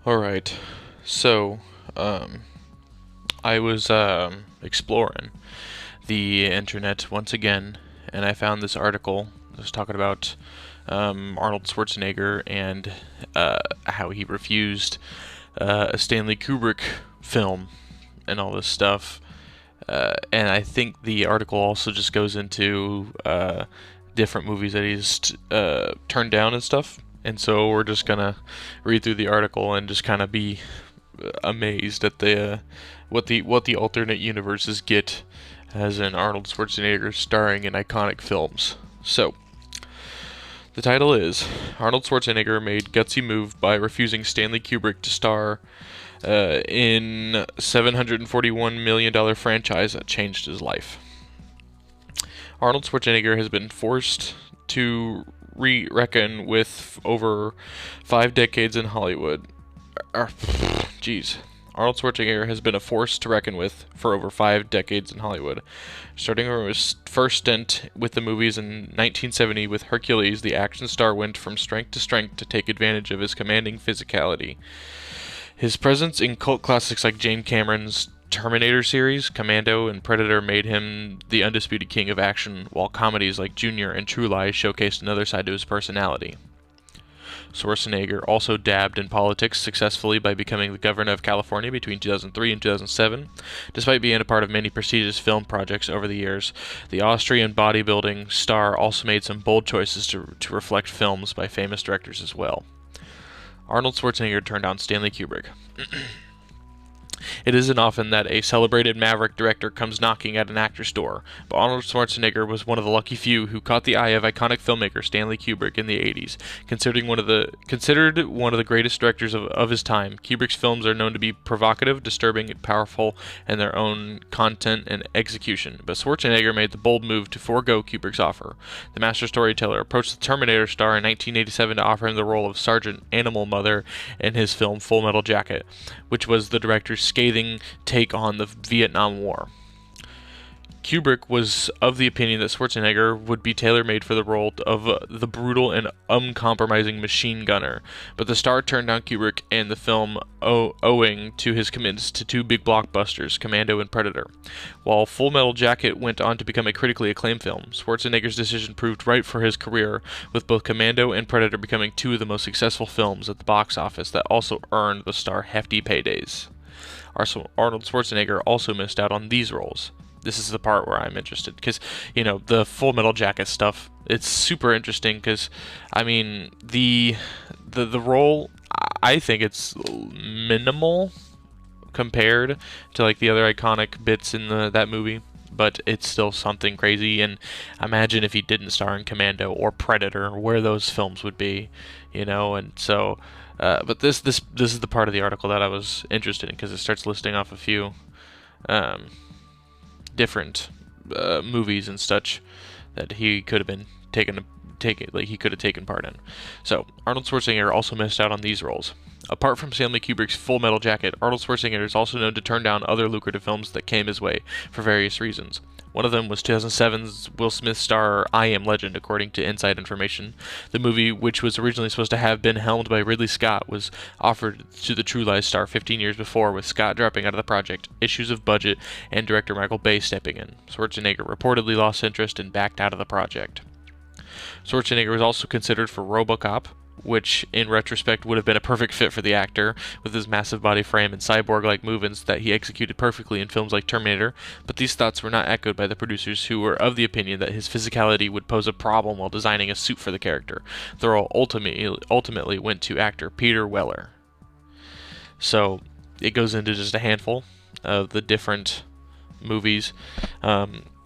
Alright, so, I was, exploring the internet once again, and I found this article that was talking about, Arnold Schwarzenegger and, how he refused, a Stanley Kubrick film and all this stuff. And I think the article also just goes into, different movies that he's, turned down and stuff. And so we're just gonna read through the article and just kind of be amazed at the what the alternate universes get as in Arnold Schwarzenegger starring in iconic films. So the title is Arnold Schwarzenegger made gutsy move by refusing Stanley Kubrick to star in $741 million franchise that changed his life. Arnold Schwarzenegger has been forced to reckon with over 5 decades in Hollywood. Jeez. Arnold Schwarzenegger has been a force to reckon with for over 5 decades in Hollywood. Starting from his first stint with the movies in 1970 with Hercules, the action star went from strength to strength to take advantage of his commanding physicality. His presence in cult classics like James Cameron's Terminator series, Commando, and Predator made him the undisputed king of action, while comedies like Junior and True Lies showcased another side to his personality. Schwarzenegger also dabbed in politics successfully by becoming the governor of California between 2003 and 2007. Despite being a part of many prestigious film projects over the years, the Austrian bodybuilding star also made some bold choices to reflect films by famous directors as well. Arnold Schwarzenegger turned down Stanley Kubrick. It isn't often that a celebrated maverick director comes knocking at an actor's door, but Arnold Schwarzenegger was one of the lucky few who caught the eye of iconic filmmaker Stanley Kubrick in the 80s. Considered one of the greatest directors of his time, Kubrick's films are known to be provocative, disturbing, and powerful in their own content and execution, but Schwarzenegger made the bold move to forego Kubrick's offer. The master storyteller approached the Terminator star in 1987 to offer him the role of Sergeant Animal Mother in his film Full Metal Jacket, which was the director's scathing take on the Vietnam War. Kubrick was of the opinion that Schwarzenegger would be tailor-made for the role of the brutal and uncompromising machine gunner, but the star turned down Kubrick and the film owing to his commitments to two big blockbusters, Commando and Predator. While Full Metal Jacket went on to become a critically acclaimed film, Schwarzenegger's decision proved right for his career, with both Commando and Predator becoming two of the most successful films at the box office that also earned the star hefty paydays. Arnold Schwarzenegger also missed out on these roles. This is the part where I'm interested, because, the Full Metal Jacket stuff, it's super interesting, because, the role, I think it's minimal compared to, like, the other iconic bits in that movie, but it's still something crazy, and imagine if he didn't star in Commando or Predator, where those films would be, and so... but this is the part of the article that I was interested in, because it starts listing off a few different movies and such that he could have been he could have taken part in. So Arnold Schwarzenegger also missed out on these roles. Apart from Stanley Kubrick's Full Metal Jacket, Arnold Schwarzenegger is also known to turn down other lucrative films that came his way for various reasons. One of them was 2007's Will Smith star I Am Legend, according to Inside Information. The movie, which was originally supposed to have been helmed by Ridley Scott, was offered to the True Lies star 15 years before, with Scott dropping out of the project, issues of budget, and director Michael Bay stepping in. Schwarzenegger reportedly lost interest and backed out of the project. Schwarzenegger was also considered for RoboCop, which in retrospect would have been a perfect fit for the actor, with his massive body frame and cyborg-like movements that he executed perfectly in films like Terminator, but these thoughts were not echoed by the producers, who were of the opinion that his physicality would pose a problem while designing a suit for the character. The role ultimately went to actor Peter Weller. So it goes into just a handful of the different movies.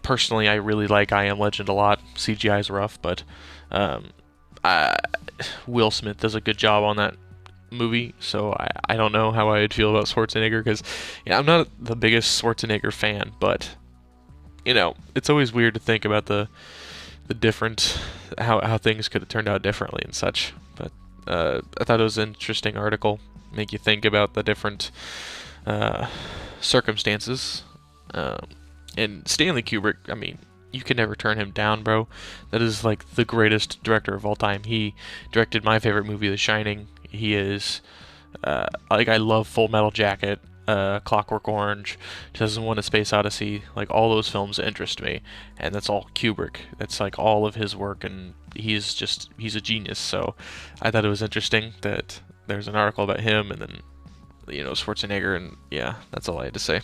Personally, I really like I Am Legend a lot. CGI is rough, but Will Smith does a good job on that movie, so I don't know how I'd feel about Schwarzenegger, because I'm not the biggest Schwarzenegger fan, but it's always weird to think about the different how things could have turned out differently and such. But I thought it was an interesting article, make you think about the different circumstances. And Stanley Kubrick, you can never turn him down, bro. That is like the greatest director of all time. He directed my favorite movie, The Shining. He is like I love Full Metal Jacket, Clockwork Orange, 2001: A Space Odyssey. Like all those films interest me, and that's all Kubrick. That's like all of his work, and he's a genius. So I thought it was interesting that there's an article about him, and then Schwarzenegger, and yeah, that's all I had to say.